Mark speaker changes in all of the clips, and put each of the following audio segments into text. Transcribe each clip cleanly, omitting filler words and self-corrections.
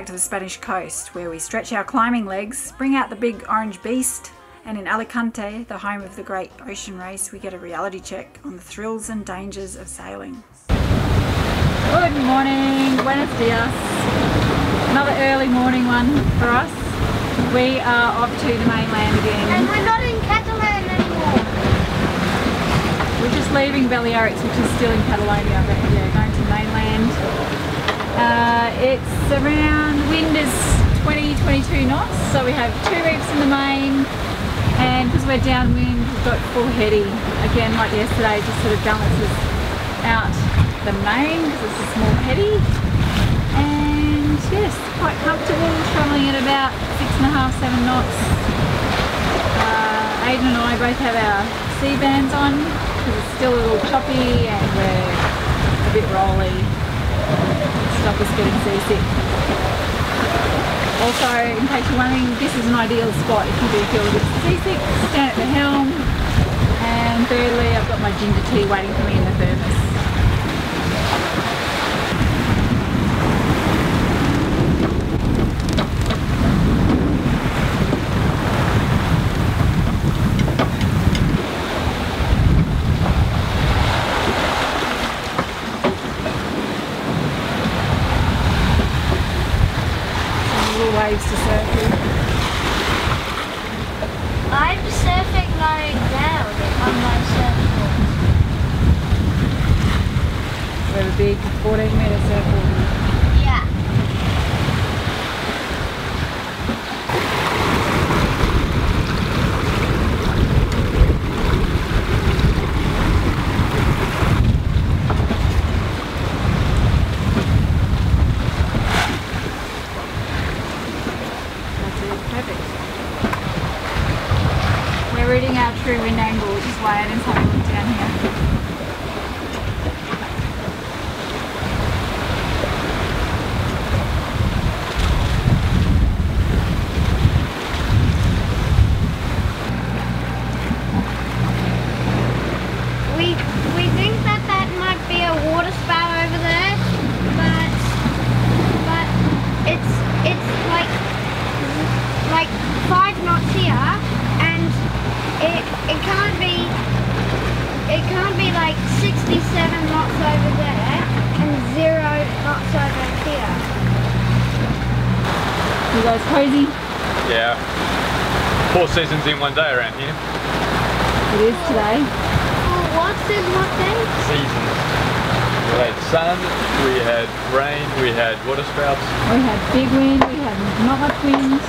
Speaker 1: back to the Spanish coast where we stretch our climbing legs, bring out the big orange beast, and in Alicante, the home of the great ocean race, we get a reality check on the thrills and dangers of sailing. Good morning, buenos dias. Another early morning one for us. We are off to the mainland again.
Speaker 2: And we're not in Catalan anymore.
Speaker 1: We're just leaving Balearics, which is still in Catalonia, but yeah, going to the mainland. It's around, wind is 20-22 knots, so we have 2 reefs in the main, and because we're downwind, we've got full heady. Again, like yesterday, just sort of balances out the main because it's a small heady. And yes, quite comfortable, travelling at about 6.5-7 knots. Aiden and I both have our sea bands on because it's still a little choppy and we're a bit rolly. Stop us getting seasick. Also, in case you're wondering, this is an ideal spot if you do feel a bit seasick. Stand at the helm. And thirdly, I've got my ginger tea waiting for me in the thermos. Waves to surf with.
Speaker 2: I'm surfing lying down on my surfboard.
Speaker 1: We have a big 14-metre surfboard.
Speaker 2: Yeah.
Speaker 1: We're reading our true wind angle, which is why Aiden's having a look down here.
Speaker 2: We think that might be a water spout over there, but it's like 5 knots here, and it can't be like 67 knots over there and 0 knots over here.
Speaker 1: You guys crazy?
Speaker 3: Yeah. 4 seasons in one day around here.
Speaker 1: It is today.
Speaker 2: What's in what day?
Speaker 3: Seasons. We had sun, we had rain, we had water spouts.
Speaker 1: We had big wind, we had not much wind.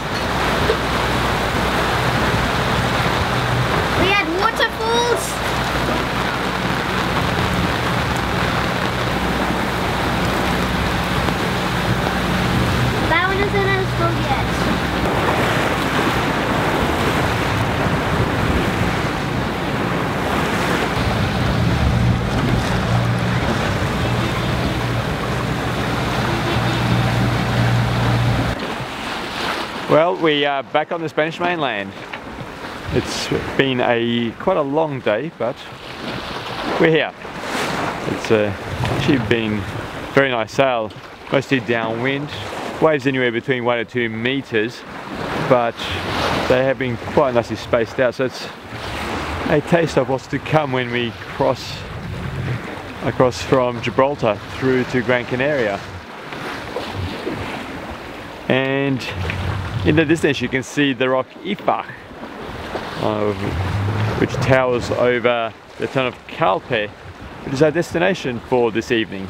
Speaker 2: We had waterfalls. That one isn't as full yet.
Speaker 3: Well, we are back on the Spanish mainland. It's been quite a long day, but we're here. It's actually been a very nice sail, mostly downwind. Waves anywhere between 1 or 2 meters, but they have been quite nicely spaced out. So it's a taste of what's to come when we cross across from Gibraltar through to Gran Canaria. And in the distance you can see the rock Ep.50, which towers over the town of Calpe, which is our destination for this evening.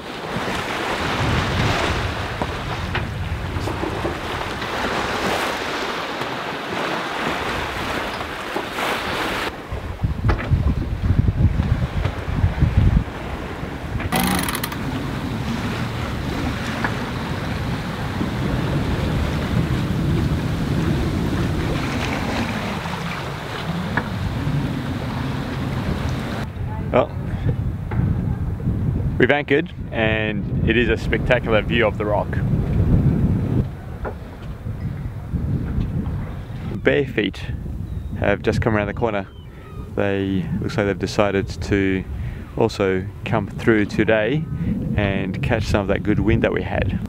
Speaker 3: Well, we've anchored and it is a spectacular view of the rock. Bare Feet have just come around the corner. Looks like they've decided to also come through today and catch some of that good wind that we had.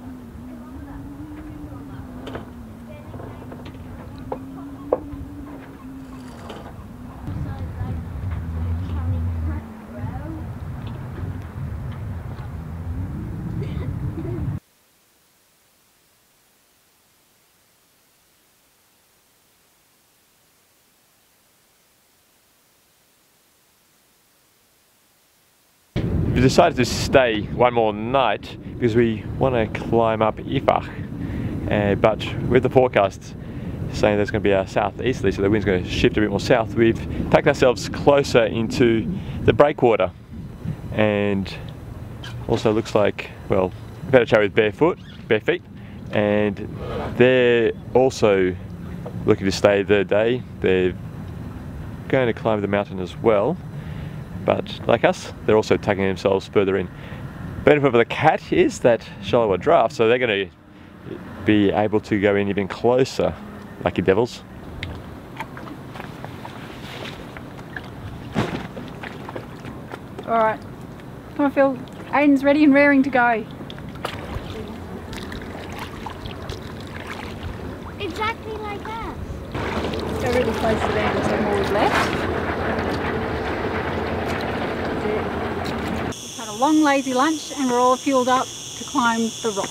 Speaker 3: we decided to stay one more night because we want to climb up Ifach, but with the forecast saying there's going to be a southeasterly, so the wind's going to shift a bit more south, we've tucked ourselves closer into the breakwater, and also looks like, well, we've had a chat with bare feet, and they're also looking to stay the day. They're going to climb the mountain as well, but like us, they're also tucking themselves further in. Benefit of the cat is that shallower draft, so they're going to be able to go in even closer. Lucky devils.
Speaker 1: Alright, come on Phil, Aiden's ready and raring to go.
Speaker 2: Exactly like that.
Speaker 1: Go really close to them, so more is left. We've had a long lazy lunch and we're all fueled up to climb the rock.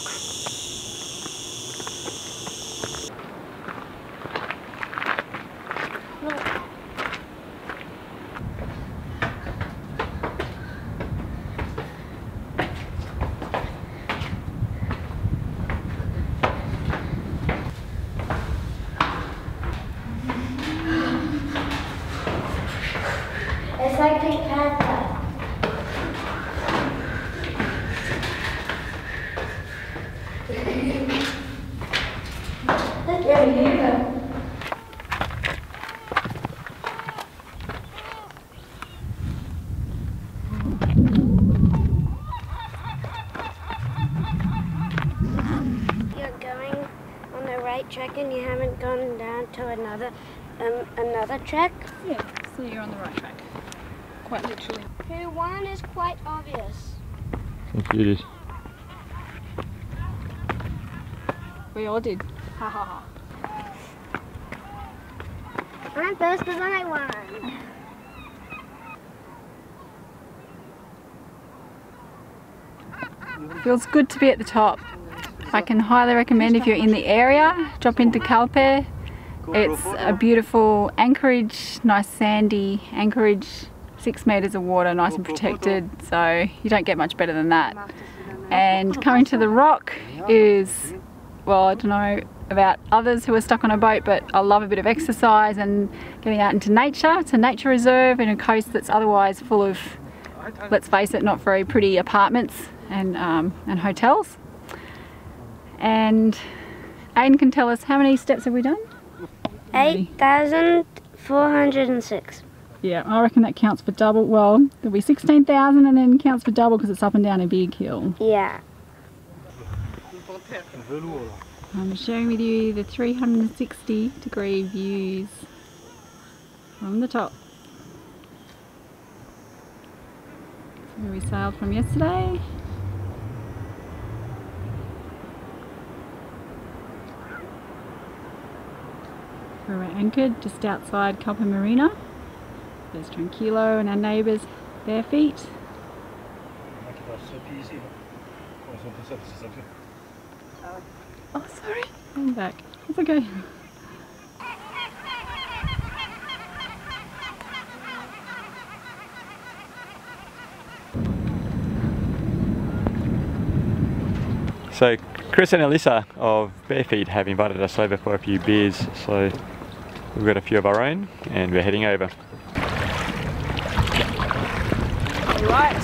Speaker 2: It's like Pink Panther. Yeah, you go. You're going on the right track and you haven't gone down to another track?
Speaker 1: Yeah, so you're on the right track. Quite literally.
Speaker 2: Who won is quite obvious.
Speaker 3: Thank you.
Speaker 1: We all did. Ha ha ha.
Speaker 2: I'm first because I won.
Speaker 1: Feels good to be at the top. I can highly recommend if you're in the area, drop into Calpe. It's a beautiful anchorage, nice sandy anchorage, 6 meters of water, nice and protected, so you don't get much better than that. And coming to the rock is, well, I don't know about others who are stuck on a boat, but I love a bit of exercise and getting out into nature. It's a nature reserve in a coast that's otherwise full of, let's face it, not very pretty apartments and hotels. And Aiden can tell us, how many steps have we done?
Speaker 2: 8,406.
Speaker 1: Yeah, I reckon that counts for double. Well, there'll be 16,000 and then counts for double because it's up and down a big hill.
Speaker 2: Yeah.
Speaker 1: I'm sharing with you the 360-degree views from the top. That's where we sailed from yesterday. We're anchored just outside Calpe Marina. There's Tranquilo and our neighbours, bare feet. Oh, sorry. I'm back. It's okay.
Speaker 3: So Chris and Alyssa of Bare Feet have invited us over for a few beers, so we've got a few of our own and we're heading over.
Speaker 1: Right.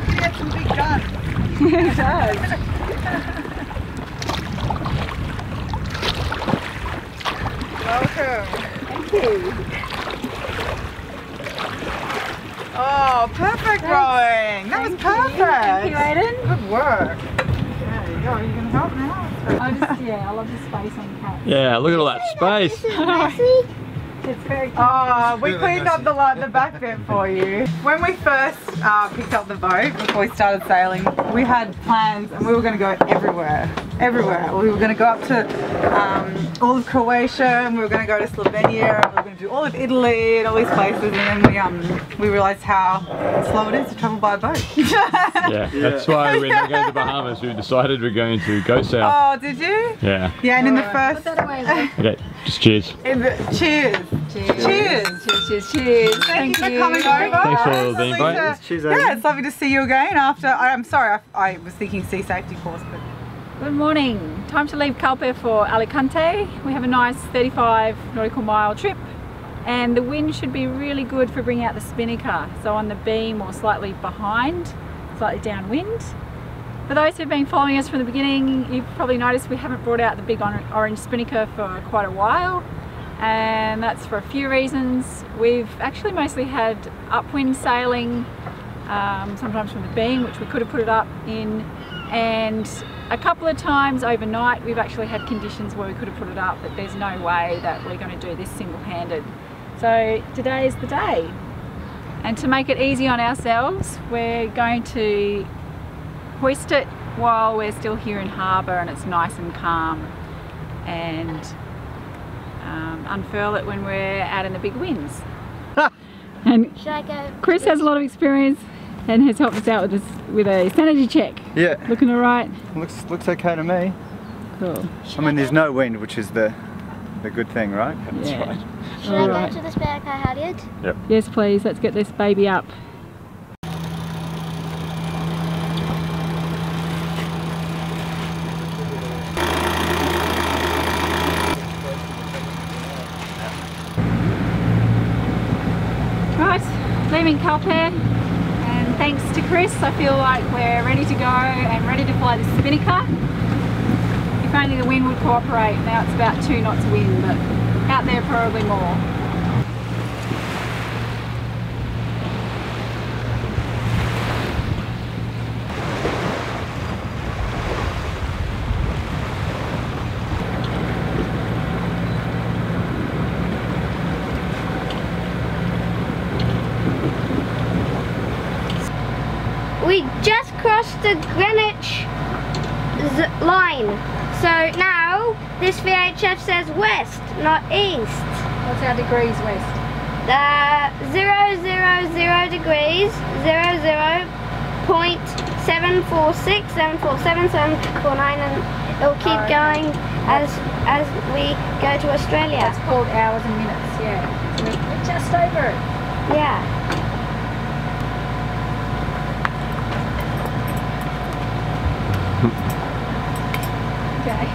Speaker 4: You got some big guns.
Speaker 1: It does.
Speaker 4: Welcome.
Speaker 1: Thank you.
Speaker 4: Oh, perfect rowing. That was perfect.
Speaker 1: Thank you, Aiden.
Speaker 4: Good work. There you go. Are you going to help now?
Speaker 1: I love the space on the couch.
Speaker 3: Yeah, look at all that space.
Speaker 1: It's very cute.
Speaker 4: Oh, we cleaned up the back bit for you. When we first picked up the boat, before we started sailing, we had plans and we were going to go everywhere. We were going to go up to all of Croatia, and we were going to go to Slovenia, and we were going to do all of Italy and all these places, and then we realised how slow it is to travel by boat.
Speaker 3: Yeah, that's why we're not going to the Bahamas. We decided we're going to go south.
Speaker 4: Oh, did you?
Speaker 3: Yeah.
Speaker 4: Yeah, and in the first...
Speaker 1: Put that away, Liz.
Speaker 3: Okay. Just cheers.
Speaker 4: Cheers. Cheers. Thank you for coming over.
Speaker 3: Thanks for the invite.
Speaker 5: Cheers,
Speaker 4: Yeah, it's lovely to see you again after, I'm sorry, I was thinking sea safety course, but.
Speaker 1: Good morning. Time to leave Calpe for Alicante. We have a nice 35 nautical mile trip and the wind should be really good for bringing out the spinnaker. So on the beam or slightly behind, slightly downwind. For those who've been following us from the beginning, you've probably noticed we haven't brought out the big orange spinnaker for quite a while. And that's for a few reasons. We've actually mostly had upwind sailing, sometimes from the beam, which we could have put it up in, and a couple of times overnight we've actually had conditions where we could have put it up, but there's no way that we're going to do this single-handed. So today is the day. And to make it easy on ourselves, we're going to hoist it while we're still here in harbour and it's nice and calm, and unfurl it when we're out in the big winds. And
Speaker 2: Should I go?
Speaker 1: Chris has a lot of experience and has helped us out with a sanity check.
Speaker 5: Yeah.
Speaker 1: Looking alright?
Speaker 5: Looks okay to me.
Speaker 1: Cool.
Speaker 5: I mean, there's no wind, which is the good thing, right?
Speaker 3: That's
Speaker 1: Yeah.
Speaker 3: right.
Speaker 2: Should I
Speaker 1: Alright.
Speaker 2: go to the spare car, Harriet?
Speaker 3: Yep.
Speaker 1: Yes please, let's get this baby up. Right, leaving Calpe, and thanks to Chris I feel like we're ready to go and ready to fly the spinnaker. If only the wind would cooperate. Now it's about 2 knots of wind, but out there probably more.
Speaker 2: We just crossed the Greenwich line. So now this VHF says west, not east.
Speaker 1: What's our degrees west?
Speaker 2: 000 degrees, 00.746, 747, 749, and it'll keep going as we go to Australia.
Speaker 1: That's called hours and minutes, yeah. So we're just over it.
Speaker 2: Yeah.
Speaker 1: Okay.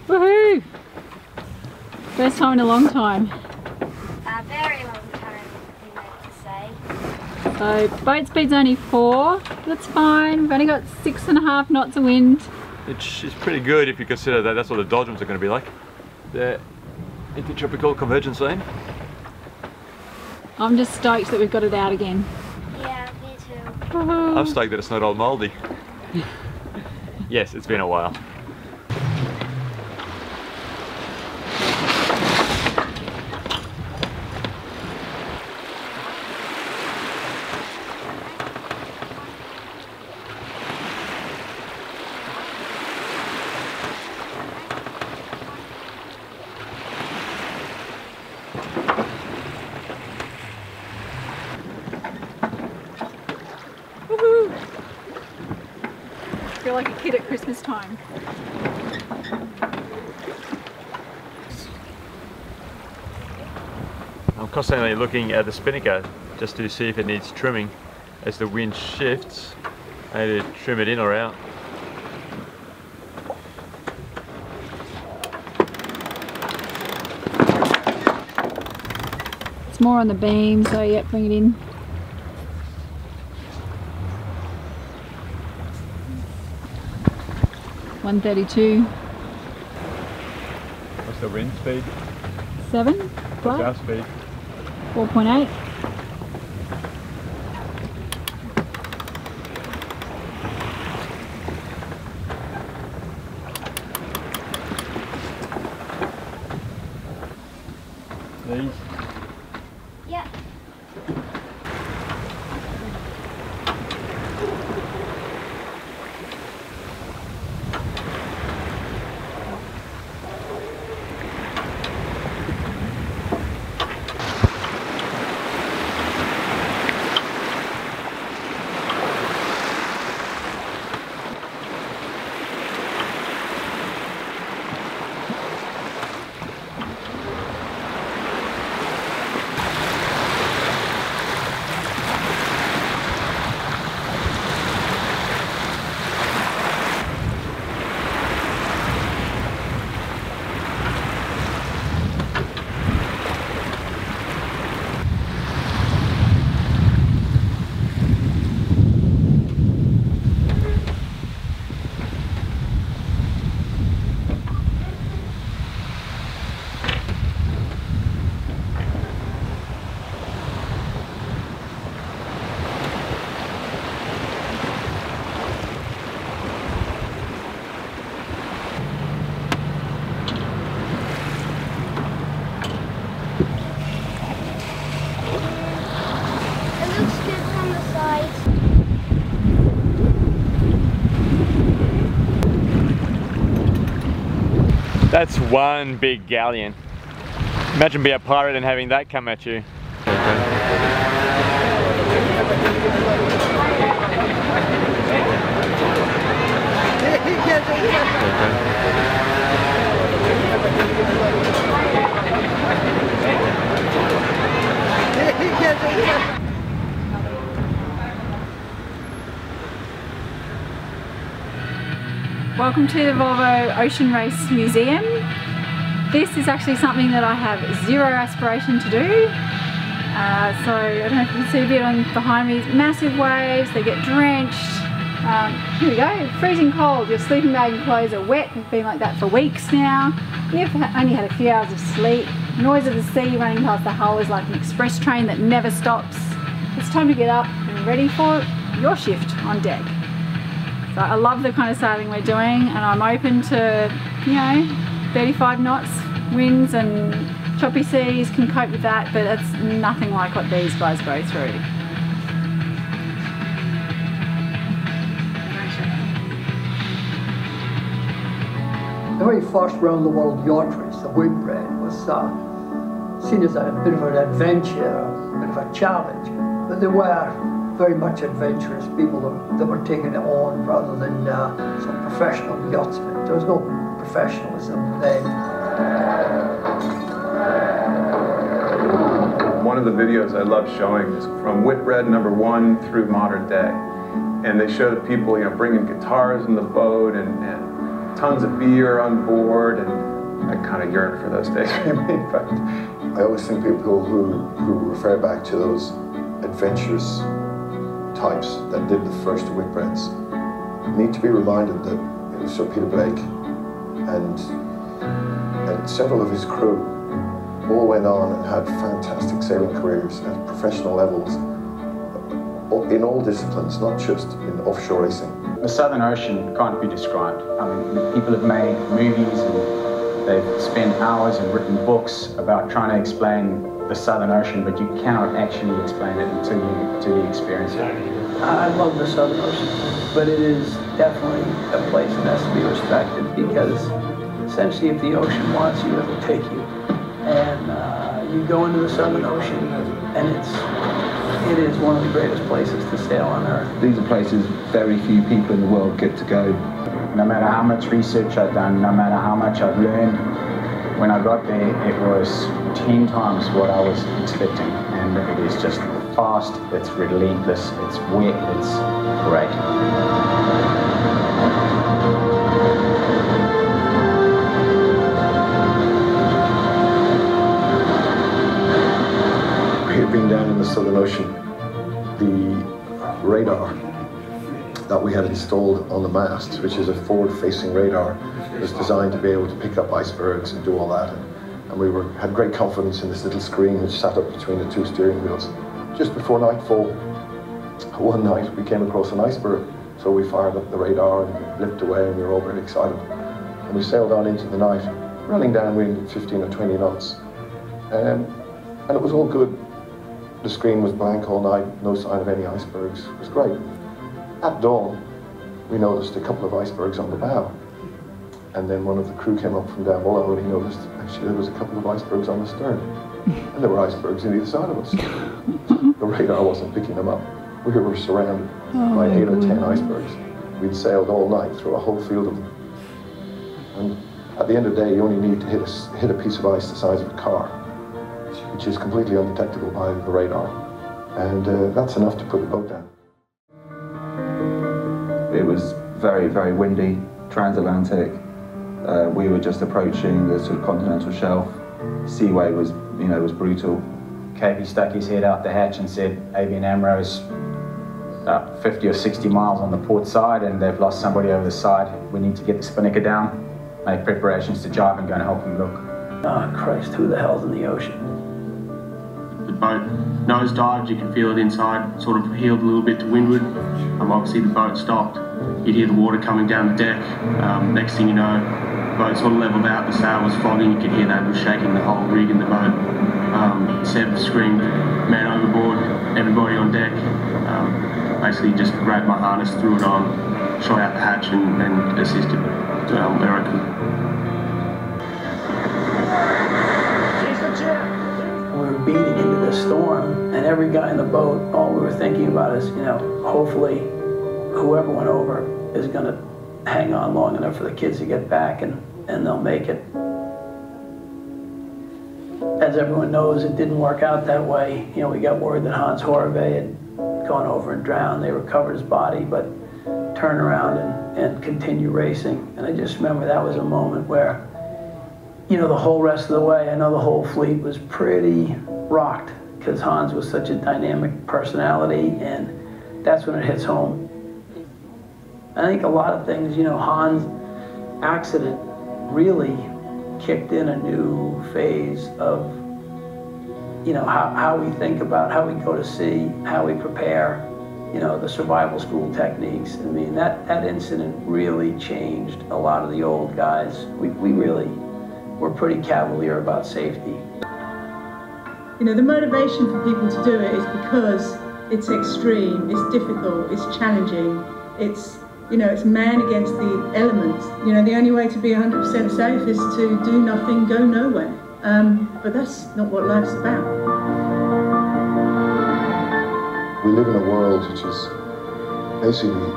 Speaker 1: Woohoo! First time in a long time.
Speaker 2: A very long time, we meant to say.
Speaker 1: So boat speed's only 4. That's fine. We've only got 6.5 knots of wind.
Speaker 3: It's pretty good if you consider that that's what the doldrums are going to be like. The intertropical convergence zone.
Speaker 1: I'm just stoked that we've got it out again.
Speaker 2: Yeah, me too.
Speaker 1: Woohoo.
Speaker 3: I'm stoked that it's not all mouldy. Yes, it's been a while.
Speaker 1: Woohoo. I feel like a kid at Christmas time.
Speaker 3: I'm constantly looking at the spinnaker just to see if it needs trimming as the wind shifts. I need to trim it in or out.
Speaker 1: It's more on the beam, so yeah, bring it in. $132.
Speaker 3: What's the wind speed?
Speaker 1: 7
Speaker 3: What's our
Speaker 1: flat,
Speaker 3: speed?
Speaker 1: 4.8.
Speaker 3: These?
Speaker 2: Yep.
Speaker 3: That's one big galleon. Imagine being a pirate and having that come at you.
Speaker 1: Welcome to the Volvo Ocean Race Museum. This is actually something that I have zero aspiration to do. So I don't know if you can see a bit on behind me, massive waves, they get drenched. Here we go, freezing cold, your sleeping bag and clothes are wet, they've been like that for weeks now. You've only had a few hours of sleep. Noise of the sea running past the hull is like an express train that never stops. It's time to get up and ready for your shift on deck. So I love the kind of sailing we're doing, and I'm open to, you know, 35 knots winds and choppy seas, can cope with that, but it's nothing like what these guys go through.
Speaker 6: The very first round the world yacht race, the Whitbread, was seen as a bit of an adventure, a bit of a challenge, but they were very much adventurous people that were taking it on rather than some professional yachtsmen. There was no professionalism then.
Speaker 7: One of the videos I love showing is from Whitbread #1 through modern day. And they show the people, you know, bringing guitars in the boat and tons of beer on board, and I kind of yearn for those days for me. But
Speaker 8: I always think people who refer back to those adventurous types that did the first Whitbreads need to be reminded that it was Sir Peter Blake and several of his crew all went on and had fantastic sailing careers at professional levels in all disciplines, not just in offshore racing.
Speaker 9: The Southern Ocean can't be described. I mean, people have made movies and they've spent hours and written books about trying to explain the Southern Ocean, but you cannot actually explain it until you experience it.
Speaker 6: I love the Southern Ocean, but it is definitely a place that has to be respected, because essentially if the ocean wants you, it will take you. And you go into the Southern Ocean and it is one of the greatest places to sail on Earth.
Speaker 10: These are places very few people in the world get to go.
Speaker 9: No matter how much research I've done, no matter how much I've learned, when I got there, it was 10 times what I was expecting. And it is just fast, it's relentless, it's wet, it's great.
Speaker 8: We had been down in the Southern Ocean. The radar that we had installed on the mast, which is a forward-facing radar, was designed to be able to pick up icebergs and do all that. And we had great confidence in this little screen which sat up between the two steering wheels. Just before nightfall, one night we came across an iceberg, so we fired up the radar and blipped away, and we were all very excited. And we sailed on into the night, running downwind 15 or 20 knots. And it was all good. The screen was blank all night, no sign of any icebergs. It was great. At dawn, we noticed a couple of icebergs on the bow. And then one of the crew came up from down below and he noticed actually there was a couple of icebergs on the stern. And there were icebergs on either side of us. The radar wasn't picking them up. We were surrounded by 8 or 10 icebergs. We'd sailed all night through a whole field of them. And at the end of the day, you only need to hit a piece of ice the size of a car, which is completely undetectable by the radar. And that's enough to put the boat down.
Speaker 10: It was very, very windy, transatlantic. We were just approaching the sort of continental shelf. Seaway was, was brutal.
Speaker 9: Cavey stuck his head out the hatch and said, ABN AMRO's about 50 or 60 miles on the port side and they've lost somebody over the side. We need to get the spinnaker down, make preparations to jibe and go and help them look.
Speaker 6: Oh Christ, who the hell's in the ocean?
Speaker 11: The boat nosedived, you can feel it inside, sort of heeled a little bit to windward. Obviously the boat stopped. You'd hear the water coming down the deck. Next thing you know, the boat sort of leveled out, the sail was flogging, you could hear that it was shaking the whole rig in the boat. Seb screamed, man overboard, everybody on deck. Basically just grabbed my harness, threw it on, shot out the hatch and assisted to where I could.
Speaker 12: We were beating into this storm, and every guy in the boat, all we were thinking about is, you know, hopefully whoever went over is going to hang on long enough for the kids to get back, and they'll make it. As everyone knows, it didn't work out that way. You know, we got word that Hans Horvey had gone over and drowned. They recovered his body, but turned around and continued racing. And I just remember that was a moment where, you know, the whole rest of the way, I know the whole fleet was pretty rocked because Hans was such a dynamic personality, and that's when it hits home. I think a lot of things, you know, Hans' accident really kicked in a new phase of, you know, how we think about how we go to sea, how we prepare, you know, the survival school techniques. I mean, that incident really changed a lot of the old guys. We really were pretty cavalier about safety.
Speaker 13: You know, the motivation for people to do it is because it's extreme, it's difficult, it's challenging, it's, you know, it's man against the elements. You know, the only way to be 100% safe is to do nothing, go nowhere. But that's not what life's about.
Speaker 8: We live in a world which is basically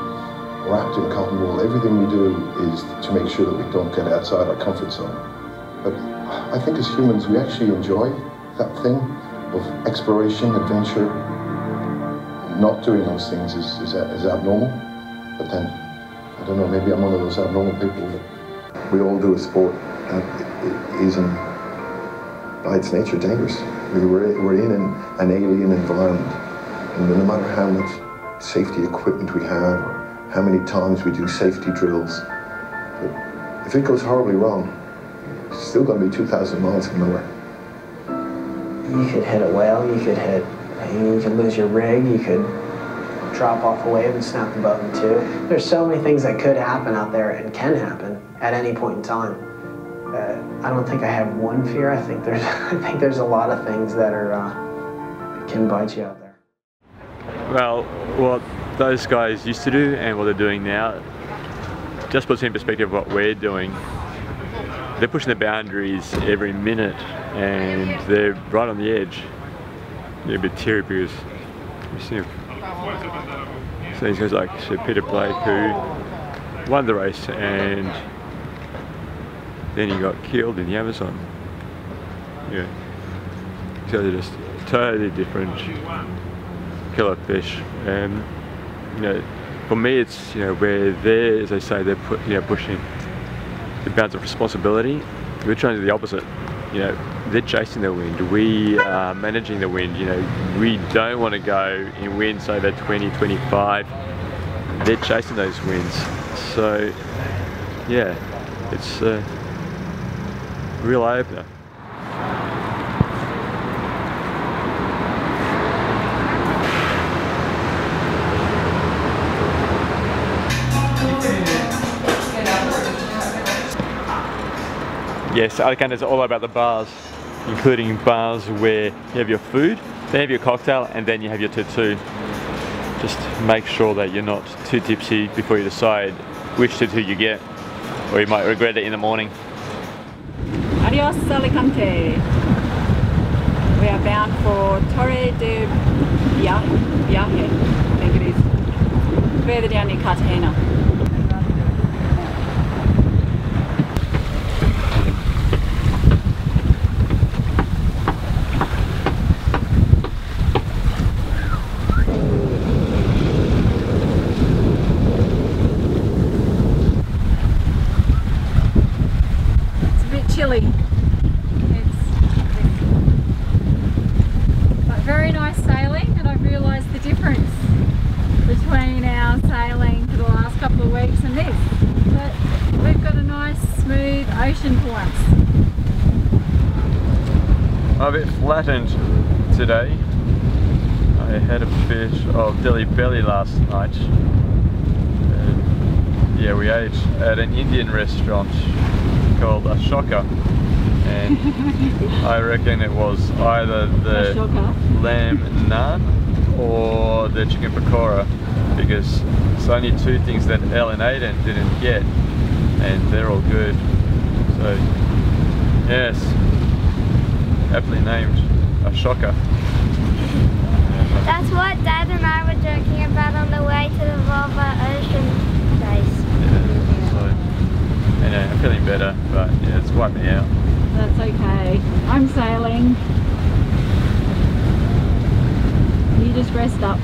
Speaker 8: wrapped in cotton wool. Everything we do is to make sure that we don't get outside our comfort zone. But I think as humans, we actually enjoy that thing of exploration, adventure. Not doing those things is abnormal. But then, I don't know, maybe I'm one of those abnormal people that we all do a sport that isn't, by its nature, dangerous. We're in an alien environment, and no matter how much safety equipment we have, or how many times we do safety drills, but if it goes horribly wrong, it's still going to be 2,000 miles from nowhere.
Speaker 14: You could hit a whale, you could lose your rig, you could drop off a wave and snap the boat in two. There's so many things that could happen out there and can happen at any point in time. I don't think I have one fear. I think there's a lot of things that can bite you out there.
Speaker 3: Well, what those guys used to do and what they're doing now just puts in perspective what we're doing. They're pushing the boundaries every minute, and they're right on the edge. They're a bit teary because you see them. So these guys like Peter Blake, who won the race and then he got killed in the Amazon. Yeah. So they're just totally different killer fish. And you know, for me it's, you know, where they're, as I say, they're pushing the bounds of responsibility. We're trying to do the opposite. You know, they're chasing the wind. We are managing the wind. You know, we don't want to go in winds over 20, 25. They're chasing those winds. So, yeah, it's a real eye-opener. Yes, Alicante is all about the bars, including bars where you have your food, then you have your cocktail, and then you have your tattoo. Just make sure that you're not too tipsy before you decide which tattoo you get, or you might regret it in the morning.
Speaker 1: Adios, Alicante. We are bound for Torre de Viaje, I think it is, further down near Cartagena. Chilly. But very nice sailing, and I've realised the difference between our sailing for the last couple of weeks and this. But we've got a nice smooth ocean for once.
Speaker 3: I'm a bit flattened today. I had a bit of Delhi belly last night. And yeah, we ate at an Indian restaurant called Ashoka, and I reckon it was either the lamb naan or the chicken pakora, because it's only two things that Elle and Aiden didn't get, and they're all good. So yes, aptly named a shocker.
Speaker 2: That's what Dad and I were joking about on the way to the Volvo Ocean race.
Speaker 3: Yeah, so, anyway, I'm feeling better, but yeah, it's wiped me out.
Speaker 1: That's okay. I'm sailing. You just rest up.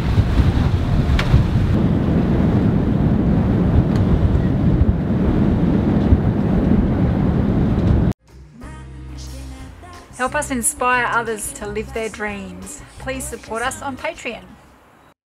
Speaker 1: Help us inspire others to live their dreams. Please support us on Patreon.